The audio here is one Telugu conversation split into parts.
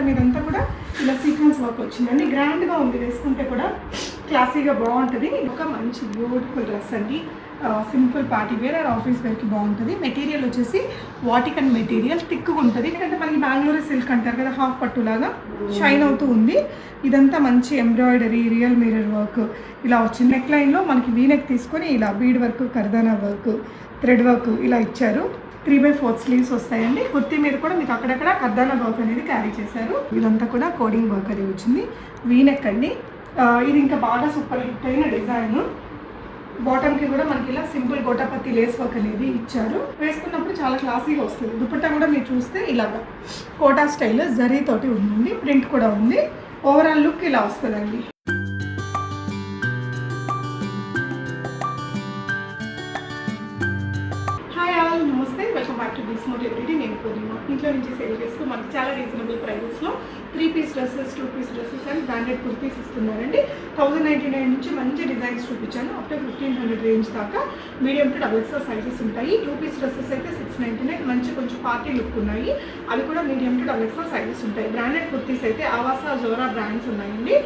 మీదంతా కూడా ఇలా సీక్వెన్స్ వర్క్ వచ్చిందండి. గ్రాండ్గా ఉంది, వేసుకుంటే కూడా క్లాసీగా బాగుంటుంది. ఒక మంచి బ్యూటిఫుల్ డ్రెస్ అండి. Simple party wear or office వేర్కి బాగుంటుంది. మెటీరియల్ వచ్చేసి వాటికన్ మెటీరియల్, థిక్గా ఉంటుంది. ఎందుకంటే మనకి బెంగళూరు సిల్క్ అంటారు కదా, హాఫ్ పట్టులాగా షైన్ అవుతూ ఉంది. ఇదంతా మంచి ఎంబ్రాయిడరీ, రియల్ మిర్రర్ వర్క్ ఇలా వచ్చింది. నెక్ లైన్లో మనకి వీనెక్ తీసుకొని ఇలా బీడ్ వర్క్, కర్దానా వర్క్, థ్రెడ్ వర్క్ ఇలా ఇచ్చారు. 3/4 స్లీవ్స్ వస్తాయండి. కుర్తీ మీద కూడా మీకు అక్కడక్కడ కర్దానా వర్క్ అనేది క్యారీ చేశారు. ఇదంతా కూడా కోడింగ్ వర్క్ అనేది వచ్చింది. వీనెక్ అండి. ఇది ఇంకా బాగా సూపర్ హిట్ అయిన డిజైన్. బాటమ్కి కూడా మనకి ఇలా సింపుల్ గోటాపత్తి లేస్ వర్క్ అనేది ఇచ్చారు. వేసుకున్నప్పుడు చాలా క్లాసీగా వస్తుంది. దుపట్టా కూడా మీరు చూస్తే ఇలాగా కోటా స్టైల్ జరీ తోటి ఉందండి. ప్రింట్ కూడా ఉంది. ఓవరాల్ లుక్ ఇలా వస్తుందండి. నమస్తే, వెల్కమ్ బ్యాక్ టు బిస్ మోటివిటీ. నేను పూర్ణిమ. ఇంట్లో నుంచి సేల్ చేస్తూ మనకి చాలా రీజనబుల్ ప్రైజెస్లో 3 piece dresses, 2 piece dresses and branded kurtis ఇస్తున్నారండి. 1099 నుంచి మంచి డిజైన్స్ చూపించాను. అప్ టు 1500 రేంజ్ దాకా మీడియం టు XXL సైజెస్ ఉంటాయి. 2 పీస్ డ్రెస్సెస్ అయితే 699, మంచి కొంచెం పార్టీ లుక్ ఉన్నాయి. అవి కూడా మీడియం టు XXL సైజెస్ ఉంటాయి. బ్రాండెడ్ కుర్తీస్ అయితే ఆవాసా, జోరా బ్రాండ్స్ ఉన్నాయండి.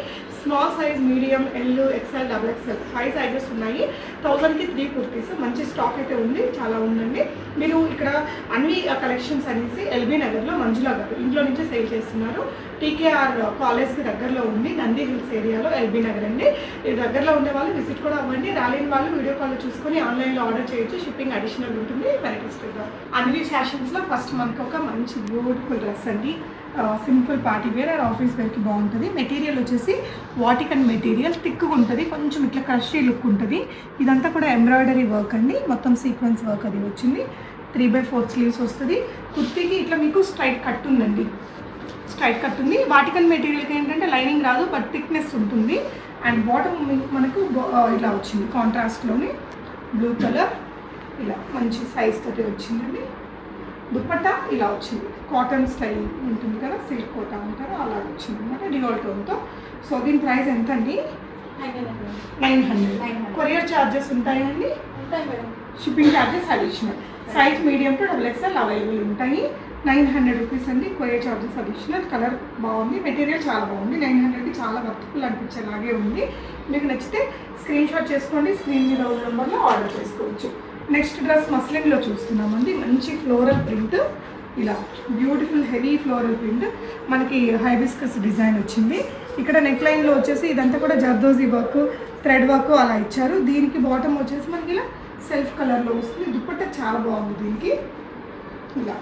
Small size, medium, L, XL, XXL 5 sizes ఉన్నాయి. 1000కి 3 కుర్తీస్. మంచి స్టాక్ అయితే ఉంది, చాలా ఉందండి. మీరు ఇక్కడ అన్ని కలెక్షన్స్ అనేసి ఎల్బీ నగర్లో మంజులా గారు ఇంట్లో నుంచే సేల్ చేస్తున్నారు. TKR కాలేజ్కి దగ్గరలో ఉంది, నంది హిల్స్ ఏరియాలో ఎల్బీ నగర్ అండి. దగ్గరలో ఉండే వాళ్ళు విజిట్ కూడా అవ్వండి. రాలేని వాళ్ళు వీడియో కాల్ చూసుకొని ఆన్లైన్లో ఆర్డర్ చేయొచ్చు. షిప్పింగ్ అడిషనల్ ఉంటుంది. వెరైటీస్ అన్వి ఫ్యాషన్స్లో ఫస్ట్ మనకు ఒక మంచి బ్యూటిఫుల్ డ్రెస్ అండి. Simple party wear or office వేర్కి బాగుంటుంది. మెటీరియల్ వచ్చేసి వాటికన్ మెటీరియల్, థిక్గా ఉంటుంది. కొంచెం ఇట్లా క్రషీ లుక్ ఉంటుంది. ఇదంతా కూడా ఎంబ్రాయిడరీ వర్క్ అండి. మొత్తం సీక్వెన్స్ వర్క్ అది వచ్చింది. 3/4 స్లీవ్స్ వస్తుంది. కుర్తీకి ఇట్లా మీకు స్ట్రైట్ కట్ ఉందండి. స్ట్రైట్ కట్ ఉంది. వాటికన్ మెటీరియల్కి ఏంటంటే లైనింగ్ రాదు, బట్ థిక్నెస్ ఉంటుంది. అండ్ బాటమ్ మనకు ఇలా వచ్చింది కాంట్రాస్ట్లోని బ్లూ కలర్, ఇలా మంచి సైజ్ తోటి వచ్చిందండి. దుపట్టా ఇలా వచ్చింది. కాటన్ స్టైల్ ఉంటుంది కదా, సిల్క్ కోటా అంటారు, అలా వచ్చింది అనమాట డివోల్ టోన్తో. సో దీని ప్రైస్ ఎంత అండి? 900. కొరియర్ ఛార్జెస్ ఉంటాయండి. Shipping charges additional. Size medium to XXL available ఉంటాయి. 900 రూపీస్ అండి. Courier charges additional. కలర్ బాగుంది, మెటీరియల్ చాలా బాగుంది. 900కి చాలా వర్త్ఫుల్ అనిపించేలాగే ఉంది. మీకు నచ్చితే స్క్రీన్ షాట్ చేసుకోండి. స్క్రీన్ మీద ఉన్న నెంబర్లో ఆర్డర్ చేసుకోవచ్చు. నెక్స్ట్ డ్రెస్ మస్లిన్లో చూస్తున్నామండి. మంచి ఫ్లోరల్ ప్రింట్, ఇలా బ్యూటిఫుల్ హెవీ ఫ్లోరల్ ప్రింట్. మనకి హైబిస్కస్ డిజైన్ వచ్చింది. ఇక్కడ నెక్ లైన్లో వచ్చేసి ఇదంతా కూడా జర్దోజీ వర్క్, థ్రెడ్ వర్క్ అలా ఇచ్చారు. దీనికి బాటమ్ వచ్చేసి మనకి ఇలా సెల్ఫ్ కలర్లో వస్తుంది. దుపట్టా చాలా బాగుంది. దీనికి ఇలా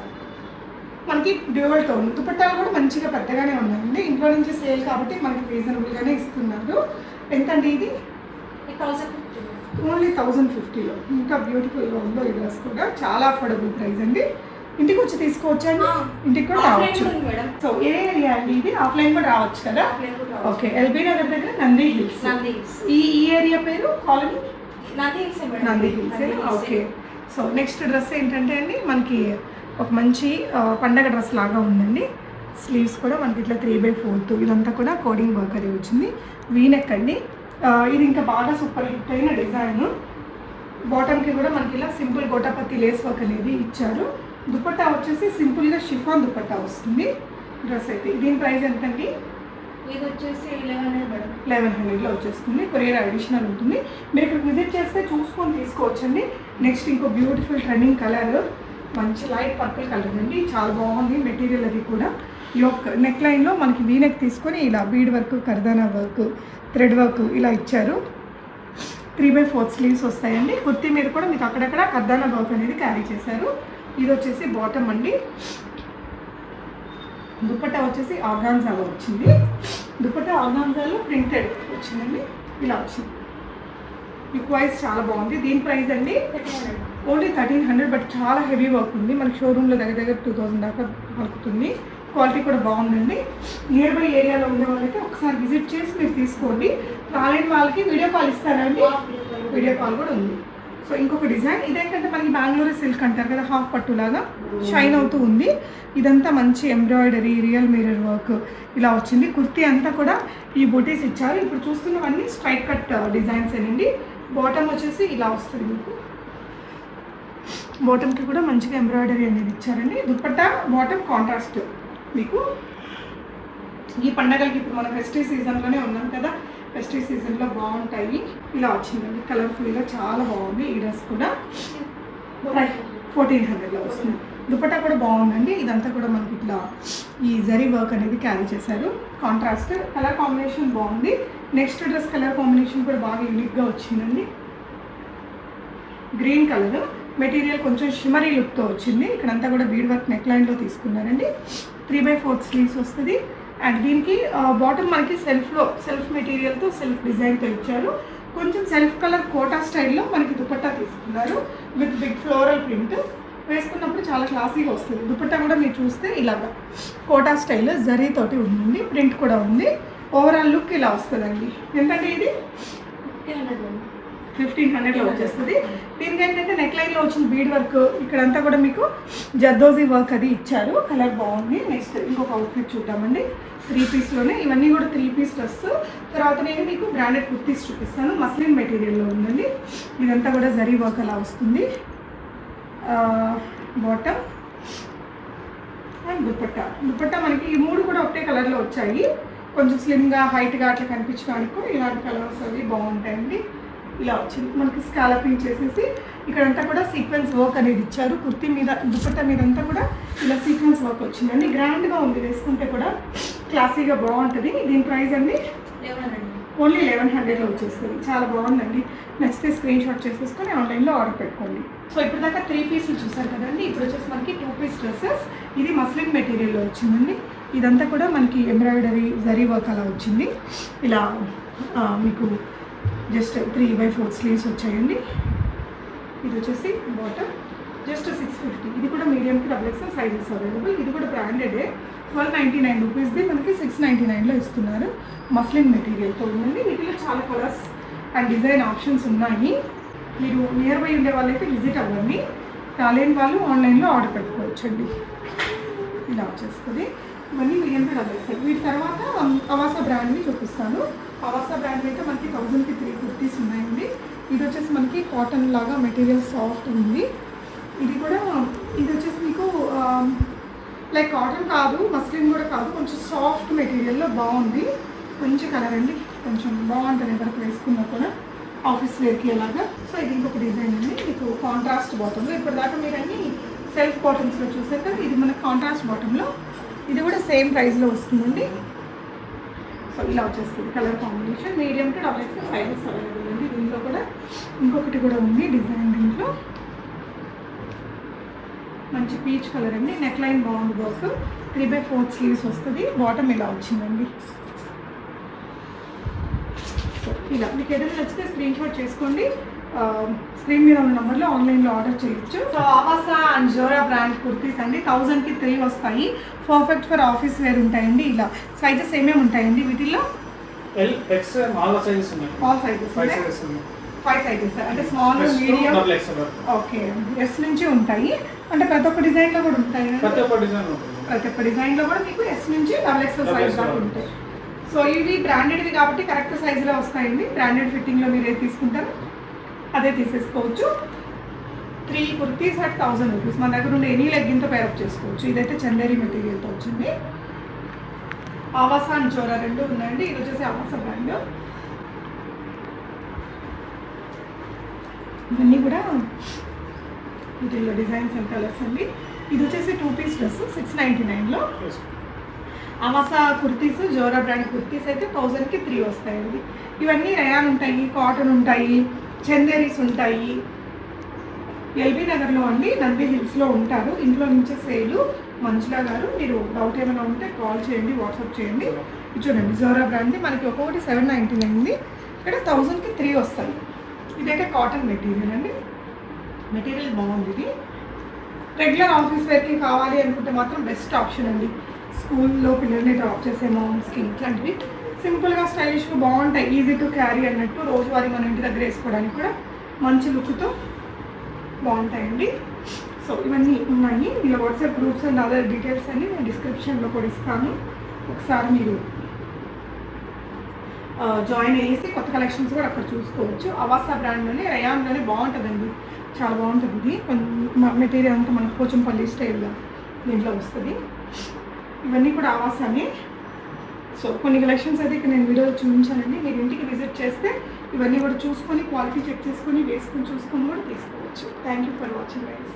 మనకి డ్యూయల్ టోన్. దుపట్టాలు కూడా మంచిగా పెద్దగానే ఉన్నాయండి. ఇంట్లో నుంచి సేల్ కాబట్టి మనకి రీజనబుల్గానే ఇస్తున్నారు. ఎంతండి ఇది? ఓన్లీ 1050లో. ఇంకా బ్యూటిఫుల్గా ఉందో ఈ డ్రెస్ కూడా. చాలా అఫోర్డబుల్ ప్రైస్ అండి. ఇంటికి వచ్చి తీసుకోవచ్చండి. ఇంటికి కూడా రావచ్చు. సో ఏ ఏరియా అండి ఇది? ఆఫ్లైన్ కూడా రావచ్చు కదా. ఓకే, ఎల్బీ నగర్ దగ్గర నంది హిల్స్. ఈ ఏరియా పేరు colony Nandi hills. Okay. So next dress ఏంటంటే అండి, మనకి ఒక మంచి పండగ డ్రెస్ లాగా ఉందండి. స్లీవ్స్ కూడా మనకి ఇట్లా 3/4. ఇదంతా కూడా కోడింగ్ వర్క్ అది వచ్చింది. వీనెక్ అండి. ఇది ఇంకా బాగా సూపర్ హిట్ అయిన డిజైన్. బాటమ్కి కూడా మనకి ఇలా సింపుల్ గోటాపత్తి లేస్ వర్క్ అనేది ఇచ్చారు. దుపట్టా వచ్చేసి సింపుల్గా షిఫాన్ దుపట్టా వస్తుంది. డ్రెస్ అయితే దీని ప్రైస్ ఎంతండి? ఇది వచ్చేసి 1100లో వచ్చేస్తుంది. కొరియర్ అడిషనల్ ఉంటుంది. మీరు ఇక్కడ విజిట్ చేస్తే చూసుకొని తీసుకోవచ్చండి. నెక్స్ట్ ఇంకో బ్యూటిఫుల్ ట్రెండింగ్ కలర్, మంచి లైట్ పర్పుల్ కలర్ అండి. చాలా బాగుంది మెటీరియల్. అది కూడా యోక్ నెక్ లైన్లో మనకి వీనెక్ తీసుకొని ఇలా బీడ్ వర్క్, కర్దానా వర్క్, థ్రెడ్ వర్క్ ఇలా ఇచ్చారు. 3/4 స్లీవ్స్ వస్తాయండి. కుర్తీ మీద కూడా మీకు అక్కడక్కడ కర్దానా వర్క్ అనేది క్యారీ చేశారు. ఇది వచ్చేసి బాటమ్ అండి. దుపట్టా వచ్చేసి ఆర్గాన్జాలో వచ్చింది. దుపట్టా ఆర్గాన్జాలో ప్రింటెడ్ వచ్చిందండి. ఇలా వచ్చింది. లుక్ వైజ్ చాలా బాగుంది. దీని ప్రైస్ అండి ఓన్లీ 1300. బట్ చాలా హెవీ వర్క్ ఉంది. మనకి షోరూంలో దగ్గర 2000 దాకా పలుకుతుంది. క్వాలిటీ కూడా బాగుందండి. నియర్ బై ఏరియాలో ఉండే వాళ్ళకి ఒకసారి విజిట్ చేసి మీరు తీసుకోండి. రాలేని వాళ్ళకి వీడియో కాల్ ఇస్తారండి. వీడియో కాల్ కూడా ఉంది. సో ఇంకొక డిజైన్ ఇదేంటంటే మనకి బెంగళూరు సిల్క్ అంటారు కదా, హాఫ్ పట్టులాగా షైన్ అవుతూ ఉంది. ఇదంతా మంచి ఎంబ్రాయిడరీ, రియల్ మిర్రర్ వర్క్ ఇలా వచ్చింది. కుర్తీ అంతా కూడా ఈ బూటీస్ ఇచ్చారు. ఇప్పుడు చూస్తున్నవన్నీ స్ట్రైట్ కట్ డిజైన్స్ ఏనండి. బాటమ్ వచ్చేసి ఇలా వస్తుంది. మీకు బాటమ్కి కూడా మంచిగా ఎంబ్రాయిడరీ అనేది ఇచ్చారండి. దుపట్టా బాటమ్ కాంట్రాస్ట్ మీకు ఈ పండగలకి ఇప్పుడు మన ఫెస్టివ్ సీజన్లోనే ఉన్నాం కదా, ఫెస్టివ్ సీజన్లో బాగుంటాయి. ఇలా వచ్చిందండి, కలర్ఫుల్గా చాలా బాగుంది. ఈ డ్రెస్ కూడా 1400లో వస్తుంది. దుపట్టా కూడా బాగుందండి. ఇదంతా కూడా మనకి ఇట్లా ఈ జరీ వర్క్ అనేది క్యారీ చేశారు. కాంట్రాస్ట్ కలర్ కాంబినేషన్ బాగుంది. నెక్స్ట్ డ్రెస్ కలర్ కాంబినేషన్ కూడా బాగా యూనిక్గా వచ్చిందండి. గ్రీన్ కలర్ మెటీరియల్ కొంచెం షిమరీ లుక్తో వచ్చింది. ఇక్కడంతా కూడా బీడ్ వర్క్ నెక్ లైన్లో తీసుకున్నారండి. 3/4 స్లీవ్స్ వస్తుంది. అండ్ దీనికి బాటమ్ మనకి సెల్ఫ్ మెటీరియల్తో సెల్ఫ్ డిజైన్తో ఇచ్చారు. కొంచెం సెల్ఫ్ కలర్ కోటా స్టైల్లో మనకి దుపట్టా తీసుకున్నారు విత్ బిగ్ ఫ్లోరల్ ప్రింట్. వేసుకున్నప్పుడు చాలా క్లాసీగా వస్తుంది. దుపట్టా కూడా మీరు చూస్తే ఇలాగా కోటా స్టైల్ జరీతోటి ఉంది, ప్రింట్ కూడా ఉంది. ఓవరాల్ లుక్ ఇలా వస్తుందండి. ఎందుకంటే ఇది 1500లో వచ్చేస్తుంది. దీనికి ఏంటంటే నెక్ లైన్లో వచ్చిన బీడ్ వర్క్, ఇక్కడంతా కూడా మీకు జర్దోజీ వర్క్ అది ఇచ్చారు. కలర్ బాగుంది. నెక్స్ట్ ఇంకొక అవుట్ఫిట్ చూద్దామండి. 3 పీస్లోనే ఇవన్నీ కూడా 3 పీస్ డ్రెస్. తర్వాత నేను మీకు బ్రాండెడ్ కుర్తీస్ చూపిస్తాను. మస్లిన్ మెటీరియల్లో ఉందండి. ఇదంతా కూడా జరీ వర్క్ అలా వస్తుంది. బాటమ్ అండ్ దుపట్టా మనకి ఈ 3 కూడా ఒకటే కలర్లో వచ్చాయి. కొంచెం స్లిమ్గా హైట్గా అట్లా కనిపించడానికి ఇలాంటి కలర్స్ అవి బాగుంటాయండి. ఇలా వచ్చింది మనకి స్కాలపింగ్ చేసేసి ఇక్కడంతా కూడా సీక్వెన్స్ వర్క్ అనేది ఇచ్చారు. కుర్తీ మీద దుపట్టా మీద అంతా కూడా ఇలా సీక్వెన్స్ వర్క్ వచ్చిందండి. గ్రాండ్గా ఉంది, వేసుకుంటే కూడా క్లాసీగా బాగుంటుంది. దీని ప్రైస్ అండి ఓన్లీ 1100లో వచ్చేస్తుంది. చాలా బాగుందండి. నచ్చితే స్క్రీన్ షాట్ చేసేసుకొని ఆన్లైన్లో ఆర్డర్ పెట్టుకోండి. సో ఇప్పుడు దాకా 3 పీసులు చూసారు కదండి. ఇప్పుడు వచ్చేసి మనకి 2 పీస్ డ్రెస్సెస్. ఇది మస్లిన్ మెటీరియల్లో వచ్చిందండి. ఇదంతా కూడా మనకి ఎంబ్రాయిడరీ జరీ వర్క్ అలా వచ్చింది. ఇలా మీకు జస్ట్ 3/4 స్లీవ్స్ వచ్చాయండి. ఇది వచ్చేసి బాటమ్ జస్ట్ 650. ఇది కూడా మీడియంకి XXL సైజెస్ అవైలబుల్. ఇది కూడా బ్రాండెడే. 1299 రూపీస్ది మనకి 699లో ఇస్తున్నారు. మస్లిన్ మెటీరియల్తో ఉందండి. వీటిలో చాలా కలర్స్ అండ్ డిజైన్ ఆప్షన్స్ ఉన్నాయి. మీరు నియర్ బై ఉండే వాళ్ళైతే విజిట్ అవ్వండి. రాలేని వాళ్ళు ఆన్లైన్లో ఆర్డర్ పెట్టుకోవచ్చండి. ఇలా వచ్చేస్తుంది. ఇవన్నీ మీడియంకి XXL. వీటి తర్వాత అవాసా బ్రాండ్ని చూపిస్తాను. అవాసా బ్రాండ్ అయితే మనకి 1000కి 3 కుర్తీస్ ఉన్నాయండి. ఇది వచ్చేసి మనకి కాటన్ లాగా మెటీరియల్ సాఫ్ట్ ఉంది. ఇది వచ్చేసి మీకు లైక్ కాటన్ కాదు, మస్లిన్ కూడా కాదు, కొంచెం సాఫ్ట్ మెటీరియల్లో బాగుంది. మంచి కలర్ అండి, కొంచెం బాగుంటుంది ఎవరికి వేసుకున్నా కూడా ఆఫీస్ వేర్కి అలాగా. సో ఇది ఇంకొక డిజైన్ అండి. మీకు కాంట్రాస్ట్ బాటంలో ఇప్పటిదాకా మీరు అన్ని సెల్ఫ్ బాటమ్స్లో చూసాక ఇది మనకి కాంట్రాస్ట్ బాటంలో. ఇది కూడా సేమ్ ప్రైస్లో వస్తుందండి. సో ఇలా వచ్చేస్తుంది colour combination. Medium to XXL sizes available అండి. దీంట్లో కూడా ఇంకొకటి కూడా ఉంది డిజైన్. దీంట్లో మంచి పీచ్ కలర్ అండి. నెక్ లైన్ బాగుంది. వర్క్ 3/4 స్లీవ్స్ వస్తుంది. బాటమ్ ఇలా వచ్చిందండి. సో ఇలా మీకు ఏదైనా నచ్చితే స్క్రీన్ షాట్ చేసుకోండి. స్క్రీన్ మీద ఉన్న నెంబర్లో ఆన్లైన్లో ఆర్డర్ చేయొచ్చు. So Avaasa and Zora brand kurtis అండి 1000కి 3 వస్తాయి. పర్ఫెక్ట్ ఫర్ ఆఫీస్ వేర్ ఉంటాయండి. ఇలా సైజెస్ ఏమేమి ఉంటాయండి వీటిల్లో? ఆల్ సైజెస్ ఉన్నాయి. 5 సైజెస్ అంటే స్మాల్, మీడియం, ఓకే, ఎస్ నుంచి ఉంటాయి. అంటే ప్రతి ఒక్క డిజైన్లో కూడా ఉంటాయి. ప్రతి ఒక్క డిజైన్లో కూడా మీకు ఎస్ నుంచి XXL సైజ్ దాకా ఉంటాయి. సో ఇవి బ్రాండెడ్వి కాబట్టి కరెక్ట్ సైజులో వస్తాయండి. బ్రాండెడ్ ఫిట్టింగ్లో మీరు ఏది తీసుకుంటారో అదే తీసేసుకోవచ్చు. 3 కుర్తీస్ అట్ 1000 రూపీస్. మన దగ్గర ఉండే ఎనీ లెగ్గిన్తో పేరప్ చేసుకోవచ్చు. ఇదైతే చందేరి మెటీరియల్తో వచ్చింది. ఆవాసా అండ్ జోరా 2 ఉన్నాయండి. ఇది వచ్చేసి ఆవాసా బ్రాండ్. ఇవన్నీ కూడా వీటిల్లో డిజైన్స్ అండ్ కలర్స్ అండి. ఇది వచ్చేసి 2 పీస్ డ్రెస్ 699లో. ఆవాసా కుర్తీస్, జోరా బ్రాండ్ కుర్తీస్ అయితే 1000కి 3 వస్తాయండి. ఇవన్నీ రయాన్ ఉంటాయి, కాటన్ ఉంటాయి, చందేరీస్ ఉంటాయి. ఎల్బీ నగర్లో అండి, నంది హిల్స్లో ఉంటారు. ఇంట్లో నుంచే సేలు. మంజులా గారు, మీరు డౌట్ ఏమైనా ఉంటే కాల్ చేయండి, వాట్సాప్ చేయండి. చూడండి జోరా బ్రాండ్ది మనకి ఒక్కొక్కటి 799. ఇక్కడ 1000కి 3 వస్తాయి. ఇదైతే కాటన్ మెటీరియల్ అండి. మెటీరియల్ బాగుంది. ఇది రెగ్యులర్ ఆఫీస్ వేర్కి కావాలి అనుకుంటే మాత్రం బెస్ట్ ఆప్షన్ అండి. స్కూల్లో పిల్లల్ని డ్రాప్ చేసే మామ్స్కి ఇట్లాంటివి సింపుల్గా స్టైలిష్గా బాగుంటాయి. ఈజీ టు క్యారీ అన్నట్టు రోజువారీ మన ఇంటి దగ్గర వేసుకోవడానికి కూడా మంచి లుక్తో బాగుంటాయండి. సో ఇవన్నీ ఉన్నాయి. ఇలా WhatsApp groups and other details అన్ని నేను డిస్క్రిప్షన్లో కూడా ఇస్తాను. ఒకసారి మీరు జాయిన్ అయ్యేసి కొత్త కలెక్షన్స్ కూడా అక్కడ చూసుకోవచ్చు. అవాసా బ్రాండ్లోనే రయాన్లోనే బాగుంటుందండి, చాలా బాగుంటుంది. ఇది మెటీరియల్ అంతా మనకు పోచంపల్లి స్టైల్గా దీంట్లో వస్తుంది. ఇవన్నీ కూడా ఆవాసానే సో కొన్ని కలెక్షన్స్ అయితే ఇక్కడ నేను వీడియో చూపించానండి. మీరు ఇంటికి విజిట్ చేస్తే ఇవన్నీ కూడా చూసుకొని క్వాలిటీ చెక్ చేసుకొని వేసుకొని చూసుకొని కూడా తీసుకోవచ్చు. Thank you for watching guys.